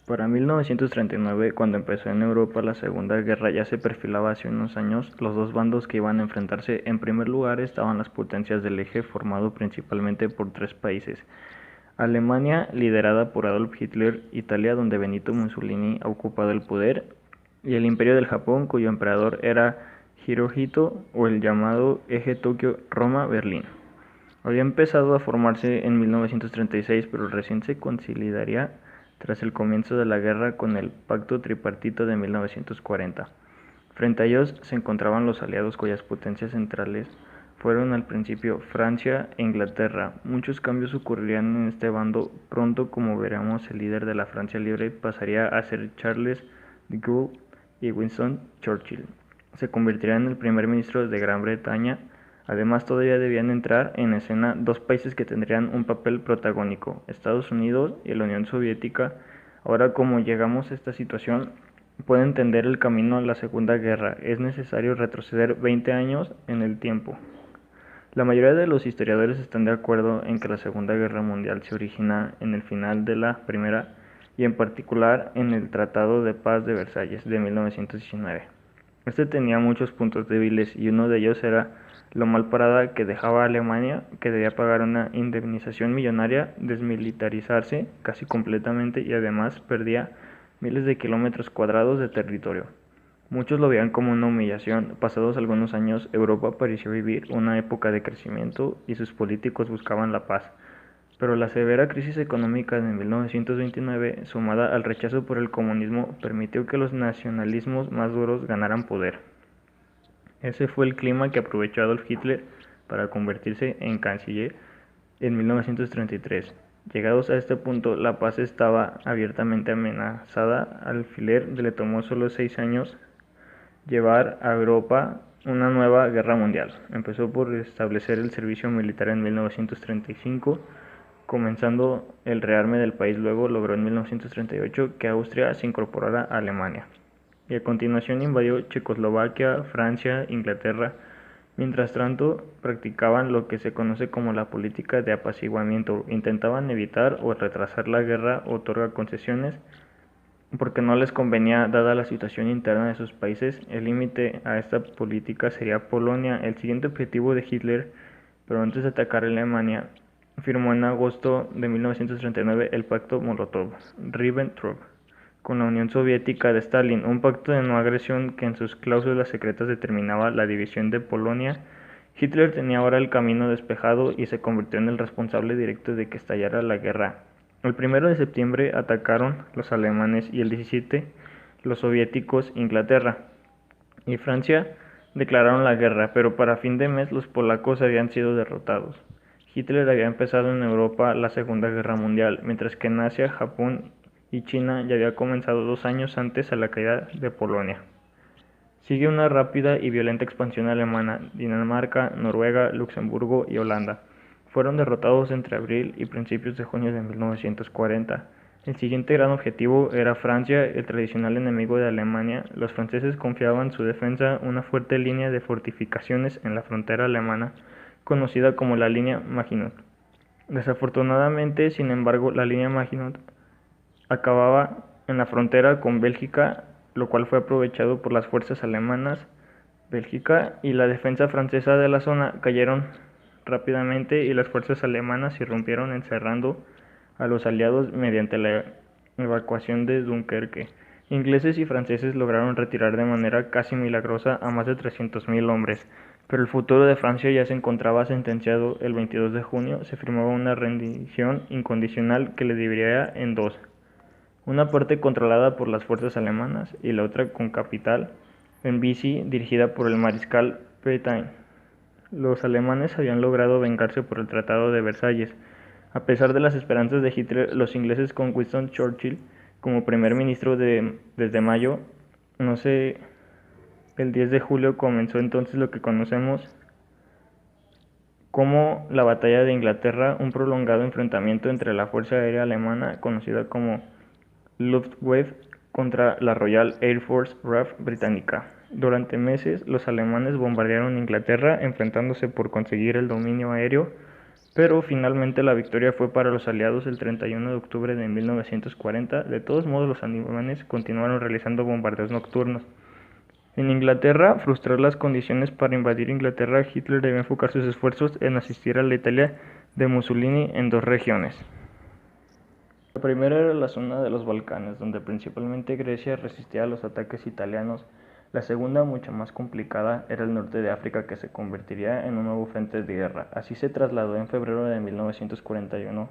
Para 1939, cuando empezó en Europa la Segunda Guerra, ya se perfilaba hace unos años. Los dos bandos que iban a enfrentarse, en primer lugar estaban las potencias del eje, formado principalmente por tres países: Alemania, liderada por Adolf Hitler; Italia, donde Benito Mussolini ha ocupado el poder; y el Imperio del Japón, cuyo emperador era Hirohito, o el llamado eje Tokio-Roma-Berlín. Había empezado a formarse en 1936, pero recién se consolidaría tras el comienzo de la guerra con el Pacto Tripartito de 1940. Frente a ellos se encontraban los aliados, cuyas potencias centrales fueron al principio Francia e Inglaterra. Muchos cambios ocurrirían en este bando. Pronto, como veremos, el líder de la Francia Libre pasaría a ser Charles de Gaulle, y Winston Churchill se convertiría en el primer ministro de Gran Bretaña. Además, todavía debían entrar en escena dos países que tendrían un papel protagónico: Estados Unidos y la Unión Soviética. Ahora, como llegamos a esta situación, puede entender el camino a la Segunda Guerra. Es necesario retroceder 20 años en el tiempo. La mayoría de los historiadores están de acuerdo en que la Segunda Guerra Mundial se origina en el final de la Primera, y en particular en el Tratado de Paz de Versalles de 1919. Este tenía muchos puntos débiles, y uno de ellos era lo mal parada que dejaba a Alemania, que debía pagar una indemnización millonaria, desmilitarizarse casi completamente, y además perdía miles de kilómetros cuadrados de territorio. Muchos lo veían como una humillación. Pasados algunos años, Europa pareció vivir una época de crecimiento y sus políticos buscaban la paz. Pero la severa crisis económica de 1929, sumada al rechazo por el comunismo, permitió que los nacionalismos más duros ganaran poder. Ese fue el clima que aprovechó Adolf Hitler para convertirse en canciller en 1933. Llegados a este punto, la paz estaba abiertamente amenazada. Al alfiler le tomó solo 6 años llevar a Europa una nueva guerra mundial. Empezó por establecer el servicio militar en 1935, comenzando el rearme del país. Luego logró en 1938 que Austria se incorporara a Alemania, y a continuación invadió Checoslovaquia, Francia, Inglaterra. Mientras tanto, practicaban lo que se conoce como la política de apaciguamiento. Intentaban evitar o retrasar la guerra, otorgar concesiones, porque no les convenía dada la situación interna de sus países. El límite a esta política sería Polonia, el siguiente objetivo de Hitler. Pero antes de atacar a Alemania, firmó en agosto de 1939 el Pacto Molotov-Ribbentrop con la Unión Soviética de Stalin, un pacto de no agresión que en sus cláusulas secretas determinaba la división de Polonia. Hitler tenía ahora el camino despejado y se convirtió en el responsable directo de que estallara la guerra. El 1 de septiembre atacaron los alemanes, y el 17 los soviéticos. Inglaterra y Francia declararon la guerra, pero para fin de mes los polacos habían sido derrotados. Hitler había empezado en Europa la Segunda Guerra Mundial, mientras que en Asia, Japón y China ya había comenzado 2 años antes a la caída de Polonia. Sigue una rápida y violenta expansión alemana. Dinamarca, Noruega, Luxemburgo y Holanda fueron derrotados entre abril y principios de junio de 1940. El siguiente gran objetivo era Francia, el tradicional enemigo de Alemania. Los franceses confiaban en su defensa una fuerte línea de fortificaciones en la frontera alemana, conocida como la línea Maginot. Desafortunadamente, sin embargo, la línea Maginot acababa en la frontera con Bélgica, lo cual fue aprovechado por las fuerzas alemanas. Bélgica y la defensa francesa de la zona cayeron rápidamente, y las fuerzas alemanas irrumpieron encerrando a los aliados mediante la evacuación de Dunkerque. Ingleses y franceses lograron retirar de manera casi milagrosa a más de 300.000 hombres, pero el futuro de Francia ya se encontraba sentenciado. El 22 de junio se firmaba una rendición incondicional que le dividiría en dos: una parte controlada por las fuerzas alemanas y la otra con capital en Vichy, dirigida por el mariscal Pétain. Los alemanes habían logrado vengarse por el Tratado de Versalles. A pesar de las esperanzas de Hitler, los ingleses, con Winston Churchill como primer ministro desde mayo, no sé, el 10 de julio comenzó entonces lo que conocemos como la Batalla de Inglaterra, un prolongado enfrentamiento entre la Fuerza Aérea Alemana, conocida como Luftwaffe, contra la Royal Air Force RAF británica. Durante meses, los alemanes bombardearon Inglaterra, enfrentándose por conseguir el dominio aéreo, pero finalmente la victoria fue para los aliados el 31 de octubre de 1940. De todos modos, los alemanes continuaron realizando bombardeos nocturnos. En Inglaterra, frustrar las condiciones para invadir Inglaterra, Hitler debió enfocar sus esfuerzos en asistir a la Italia de Mussolini en dos regiones. La primera era la zona de los Balcanes, donde principalmente Grecia resistía a los ataques italianos. La segunda, mucho más complicada, era el norte de África, que se convertiría en un nuevo frente de guerra. Así se trasladó en febrero de 1941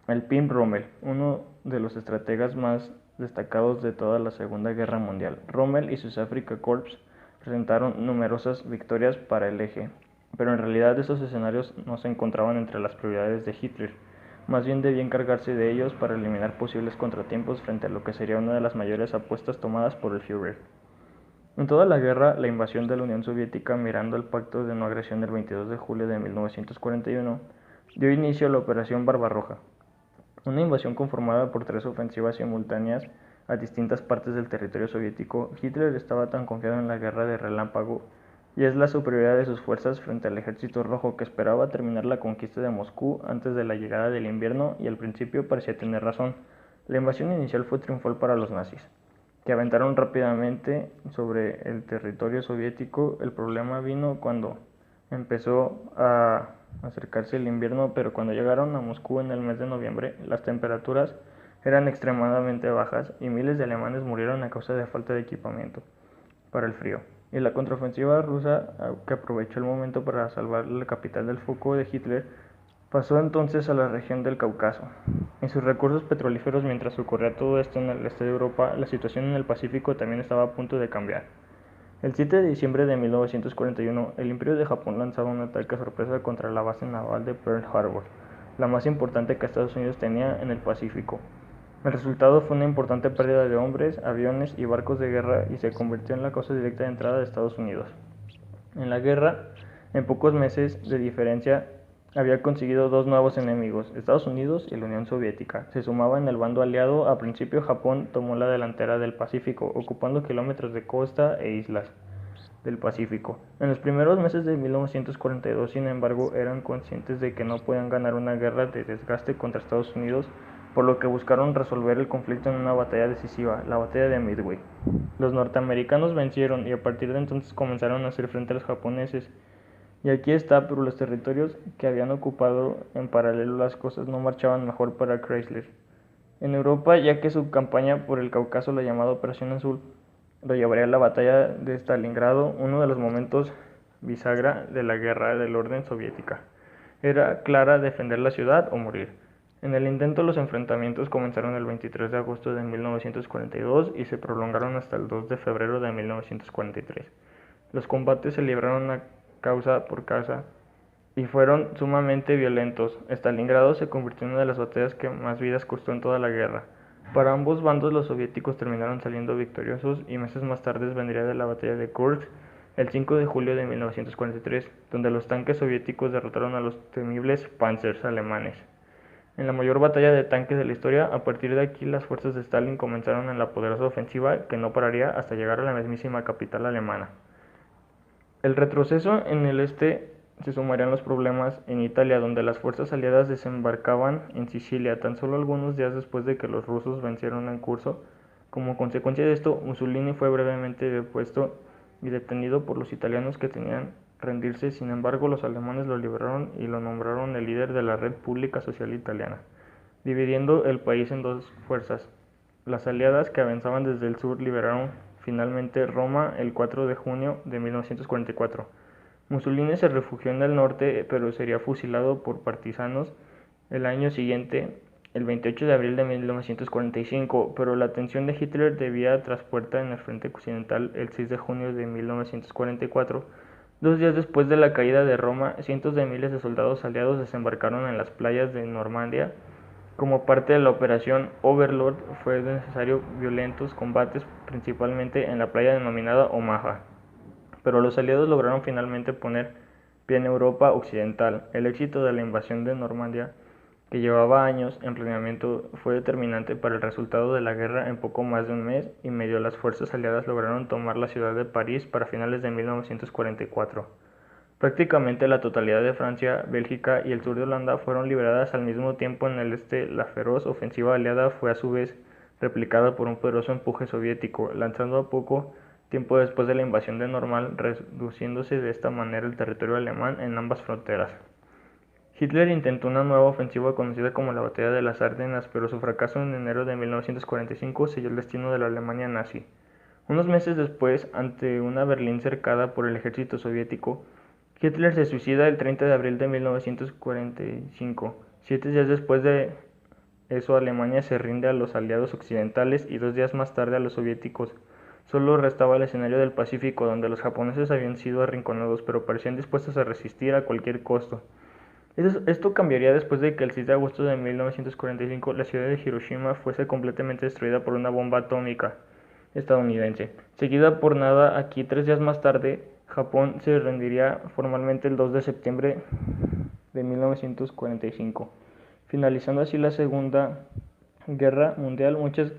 el Pim Rommel, uno de los estrategas más destacados de toda la Segunda Guerra Mundial. Rommel y sus Afrika Korps presentaron numerosas victorias para el eje, pero en realidad esos escenarios no se encontraban entre las prioridades de Hitler. Más bien debía encargarse de ellos para eliminar posibles contratiempos frente a lo que sería una de las mayores apuestas tomadas por el Führer. En toda la guerra, la invasión de la Unión Soviética, mirando al pacto de no agresión del 22 de julio de 1941, dio inicio a la Operación Barbarroja, una invasión conformada por 3 ofensivas simultáneas a distintas partes del territorio soviético. Hitler estaba tan confiado en la guerra de relámpago y es la superioridad de sus fuerzas frente al ejército rojo, que esperaba terminar la conquista de Moscú antes de la llegada del invierno, y al principio parecía tener razón. La invasión inicial fue triunfal para los nazis, que aventaron rápidamente sobre el territorio soviético. El problema vino cuando empezó a acercarse el invierno, pero cuando llegaron a Moscú en el mes de noviembre, las temperaturas eran extremadamente bajas y miles de alemanes murieron a causa de falta de equipamiento para el frío. Y la contraofensiva rusa, que aprovechó el momento para salvar la capital del foco de Hitler, pasó entonces a la región del Cáucaso y sus recursos petrolíferos. Mientras ocurría todo esto en el este de Europa, la situación en el Pacífico también estaba a punto de cambiar. El 7 de diciembre de 1941, el Imperio de Japón lanzaba un ataque sorpresa contra la base naval de Pearl Harbor, la más importante que Estados Unidos tenía en el Pacífico. El resultado fue una importante pérdida de hombres, aviones y barcos de guerra, y se convirtió en la causa directa de entrada de Estados Unidos en la guerra. En pocos meses de diferencia, había conseguido 2 nuevos enemigos, Estados Unidos y la Unión Soviética. Se sumaba en el bando aliado. A principio, Japón tomó la delantera del Pacífico, ocupando kilómetros de costa e islas del Pacífico. En los primeros meses de 1942, sin embargo, eran conscientes de que no podían ganar una guerra de desgaste contra Estados Unidos, por lo que buscaron resolver el conflicto en una batalla decisiva, la batalla de Midway. Los norteamericanos vencieron y a partir de entonces comenzaron a hacer frente a los japoneses. Y aquí está, pero los territorios que habían ocupado en paralelo, las cosas no marchaban mejor para Chrysler. En Europa, ya que su campaña por el Cáucaso, la llamada Operación Azul, lo llevaría a la batalla de Stalingrado, uno de los momentos bisagra de la guerra del orden soviética. Era clara: defender la ciudad o morir. En el intento, los enfrentamientos comenzaron el 23 de agosto de 1942 y se prolongaron hasta el 2 de febrero de 1943. Los combates se libraron a casa por casa y fueron sumamente violentos. Stalingrado se convirtió en una de las batallas que más vidas costó en toda la guerra. Para ambos bandos, los soviéticos terminaron saliendo victoriosos, y meses más tarde vendría de la batalla de Kursk, el 5 de julio de 1943, donde los tanques soviéticos derrotaron a los temibles Panzers alemanes. En la mayor batalla de tanques de la historia, a partir de aquí las fuerzas de Stalin comenzaron en la poderosa ofensiva, que no pararía hasta llegar a la mismísima capital alemana. El retroceso en el este se sumarían los problemas en Italia, donde las fuerzas aliadas desembarcaban en Sicilia tan solo algunos días después de que los rusos vencieron en curso. Como consecuencia de esto, Mussolini fue brevemente depuesto y detenido por los italianos, que temían rendirse. Sin embargo, los alemanes lo liberaron y lo nombraron el líder de la Red Pública Social Italiana, dividiendo el país en 2 fuerzas. Las aliadas, que avanzaban desde el sur, liberaron finalmente Roma el 4 de junio de 1944. Mussolini se refugió en el norte, pero sería fusilado por partisanos el año siguiente, el 28 de abril de 1945, pero la atención de Hitler debía traspuesta en el frente occidental el 6 de junio de 1944. 2 días después de la caída de Roma, cientos de miles de soldados aliados desembarcaron en las playas de Normandía. Como parte de la Operación Overlord, fue necesario violentos combates, principalmente en la playa denominada Omaha, pero los aliados lograron finalmente poner pie en Europa occidental. El éxito de la invasión de Normandía, que llevaba años en planeamiento, fue determinante para el resultado de la guerra. En poco más de un mes y medio, las fuerzas aliadas lograron tomar la ciudad de París para finales de 1944. Prácticamente la totalidad de Francia, Bélgica y el sur de Holanda fueron liberadas al mismo tiempo en el este. La feroz ofensiva aliada fue a su vez replicada por un poderoso empuje soviético, lanzando a poco tiempo después de la invasión de Normal, reduciéndose de esta manera el territorio alemán en ambas fronteras. Hitler intentó una nueva ofensiva conocida como la Batalla de las Ardenas, pero su fracaso en enero de 1945 selló el destino de la Alemania nazi. Unos meses después, ante una Berlín cercada por el ejército soviético, Hitler se suicida el 30 de abril de 1945. 7 días después de eso, Alemania se rinde a los aliados occidentales y 2 días más tarde a los soviéticos. Solo restaba el escenario del Pacífico, donde los japoneses habían sido arrinconados, pero parecían dispuestos a resistir a cualquier costo. Esto cambiaría después de que el 6 de agosto de 1945 la ciudad de Hiroshima fuese completamente destruida por una bomba atómica estadounidense. Seguida por nada, aquí 3 días más tarde, Japón se rendiría formalmente el 2 de septiembre de 1945, finalizando así la Segunda Guerra Mundial. Muchas